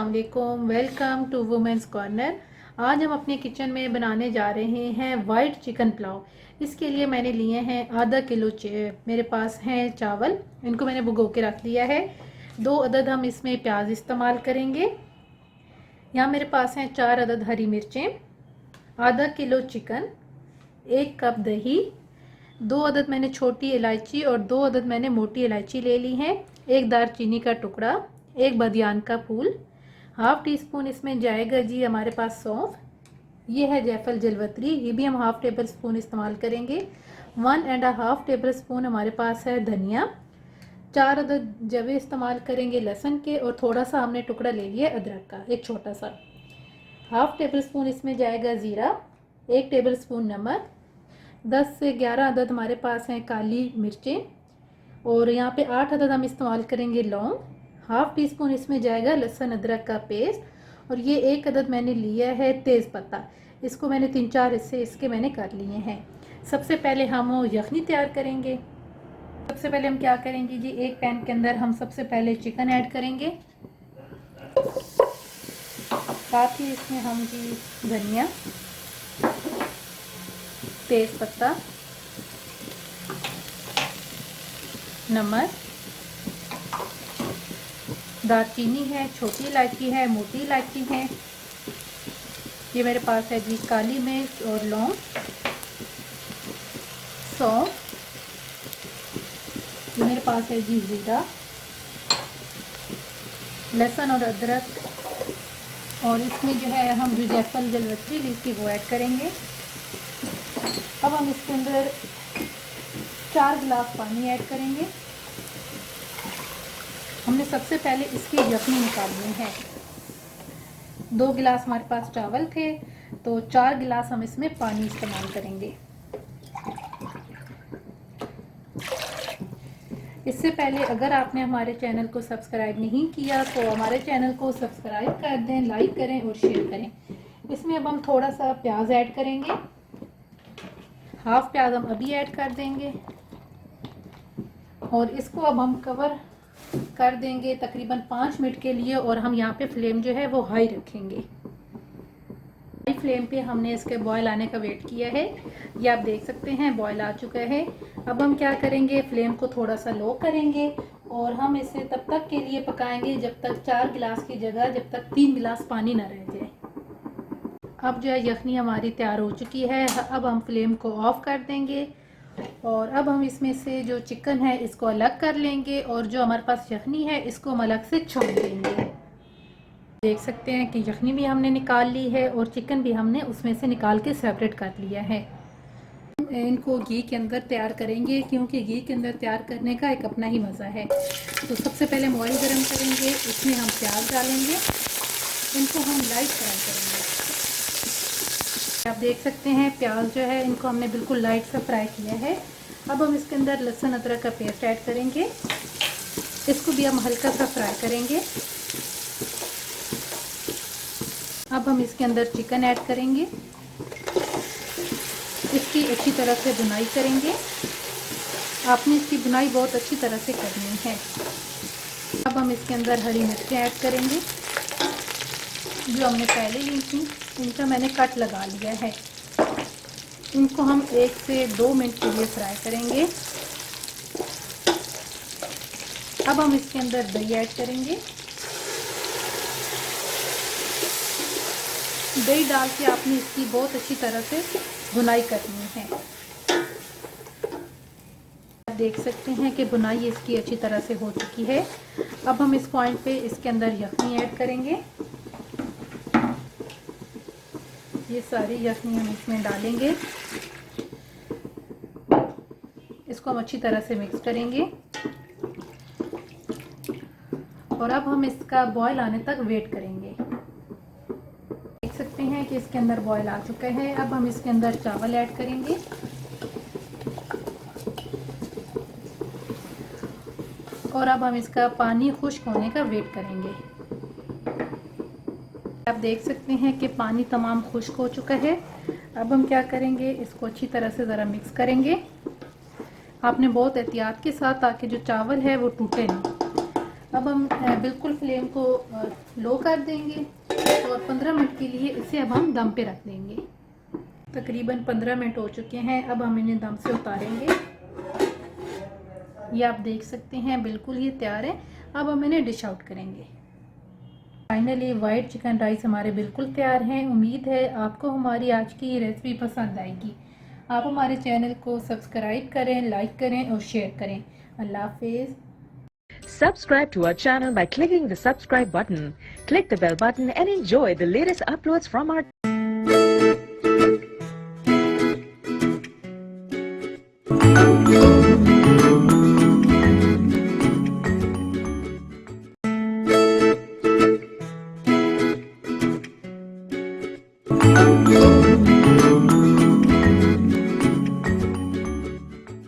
अस्सलाम वालेकुम, welcome to women's corner. आज हम अपने किचन में बनाने जा रहे हैं वाइट चिकन पुलाव। इसके लिए मैंने लिए हैं आधा किलो मेरे पास हैं चावल, इनको मैंने भिगो के रख लिया है। 2 अदद हम इसमें प्याज इस्तेमाल करेंगे। यहाँ मेरे पास हैं 4 अदद हरी मिर्चें, आधा किलो चिकन, 1 कप दही, 2 अदद मैंने छोटी इलायची और 2 अदद मैंने मोटी इलायची ले ली हैं, 1 दालचीनी का टुकड़ा, 1 बदियान का फूल, हाफ टी स्पून इसमें जाएगा जी हमारे पास सौंफ, ये है जायफल जलवतरी, ये भी हम हाफ टेबल स्पून इस्तेमाल करेंगे। 1.5 टेबल स्पून हमारे पास है धनिया, 4 अदद जवे इस्तेमाल करेंगे लहसुन के, और थोड़ा सा हमने टुकड़ा ले लिया अदरक का, एक छोटा सा। हाफ टेबल स्पून इसमें जाएगा ज़ीरा, 1 टेबल स्पून नमक, 10 से 11 अदद हमारे पास हैं काली मिर्चें, और यहाँ पे 8 अदद हम इस्तेमाल करेंगे लौंग। हाफ टी स्पून इसमें जाएगा लहसुन अदरक का पेस्ट, और ये 1 अदद मैंने लिया है तेज़ पत्ता, इसको मैंने 3-4 हिस्से इसके मैंने कर लिए हैं। सबसे पहले हम यखनी तैयार करेंगे। सबसे पहले हम क्या करेंगे जी, एक पैन के अंदर हम सबसे पहले चिकन ऐड करेंगे, साथ ही इसमें हम जी धनिया, तेज पत्ता, नमक, दालचीनी है, छोटी इलायची है, मोटी इलायची है, ये मेरे पास है जी काली मिर्च और लौंग, सौंफ, ये मेरे पास है जी जीरा, लहसुन और अदरक, और इसमें जो है हम जो जायफल जलवतरी ली थी वो ऐड करेंगे। अब हम इसके अंदर 4 गिलास पानी ऐड करेंगे। हमने सबसे पहले इसकी यखनी निकालनी है। 2 गिलास हमारे पास चावल थे, तो 4 गिलास हम इसमें पानी इस्तेमाल करेंगे। इससे पहले अगर आपने हमारे चैनल को सब्सक्राइब नहीं किया तो हमारे चैनल को सब्सक्राइब कर दें, लाइक करें और शेयर करें। इसमें अब हम थोड़ा सा प्याज ऐड करेंगे, हाफ प्याज हम अभी ऐड कर देंगे, और इसको अब हम कवर कर देंगे तकरीबन 5 मिनट के लिए, और हम यहाँ पे फ्लेम जो है वो हाई रखेंगे। हाई फ्लेम पे हमने इसके बॉयल आने का वेट किया है, ये आप देख सकते हैं बॉयल आ चुका है। अब हम क्या करेंगे, फ्लेम को थोड़ा सा लो करेंगे, और हम इसे तब तक के लिए पकाएंगे जब तक 4 गिलास की जगह जब तक 3 गिलास पानी ना रह जाए। अब जो है यखनी हमारी तैयार हो चुकी है। अब हम फ्लेम को ऑफ कर देंगे, और अब हम इसमें से जो चिकन है इसको अलग कर लेंगे, और जो हमारे पास यखनी है इसको हम अलग से छोड़ देंगे। देख सकते हैं कि यखनी भी हमने निकाल ली है और चिकन भी हमने उसमें से निकाल के सेपरेट कर लिया है। इनको घी के अंदर तैयार करेंगे, क्योंकि घी के अंदर तैयार करने का एक अपना ही मज़ा है। तो सबसे पहले हम ऑयल गर्म करेंगे, इसमें हम प्याज डालेंगे, इनको हम लाइट फ्राई करेंगे। आप देख सकते हैं प्याज जो है इनको हमने बिल्कुल लाइट सा फ्राई किया है। अब हम इसके अंदर लहसुन अदरक का पेस्ट ऐड करेंगे, इसको भी हम हल्का सा फ्राई करेंगे। अब हम इसके अंदर चिकन ऐड करेंगे, इसकी अच्छी तरह से भुनाई करेंगे। आपने इसकी भुनाई बहुत अच्छी तरह से करनी है। अब हम इसके अंदर हरी मिर्चें ऐड करेंगे, जो हमने पहले ली थी, इनका मैंने कट लगा लिया है। इनको हम 1 से 2 मिनट के लिए फ्राई करेंगे। अब हम इसके अंदर दही ऐड करेंगे। दही डाल के आपने इसकी बहुत अच्छी तरह से भुनाई करनी है। आप देख सकते हैं कि भुनाई इसकी अच्छी तरह से हो चुकी है। अब हम इस पॉइंट पे इसके अंदर यखनी ऐड करेंगे। ये सारी यखनी हम इसमें डालेंगे, इसको हम अच्छी तरह से मिक्स करेंगे, और अब हम इसका बॉयल आने तक वेट करेंगे। देख सकते हैं कि इसके अंदर बॉयल आ चुका है। अब हम इसके अंदर चावल ऐड करेंगे, और अब हम इसका पानी खुश्क होने का वेट करेंगे। आप देख सकते हैं कि पानी तमाम खुश्क हो चुका है। अब हम क्या करेंगे, इसको अच्छी तरह से ज़रा मिक्स करेंगे। आपने बहुत एहतियात के साथ, ताकि जो चावल है वो टूटे नहीं। अब हम बिल्कुल फ्लेम को लो कर देंगे और 15 मिनट के लिए इसे अब हम दम पे रख देंगे। तकरीबन 15 मिनट हो चुके हैं। अब हम इन्हें दम से उतारेंगे। ये आप देख सकते हैं बिल्कुल ये तैयार है। अब हम इन्हें डिश आउट करेंगे। फाइनली वाइट चिकन राइस हमारे बिल्कुल तैयार हैं। उम्मीद है आपको हमारी आज की ये रेसिपी पसंद आएगी। आप हमारे चैनल को सब्सक्राइब करें, लाइक करें और शेयर करें। अल्लाह हाफिज़। Subscribe to our channel by clicking the subscribe button. Click the bell button and enjoy the latest uploads from our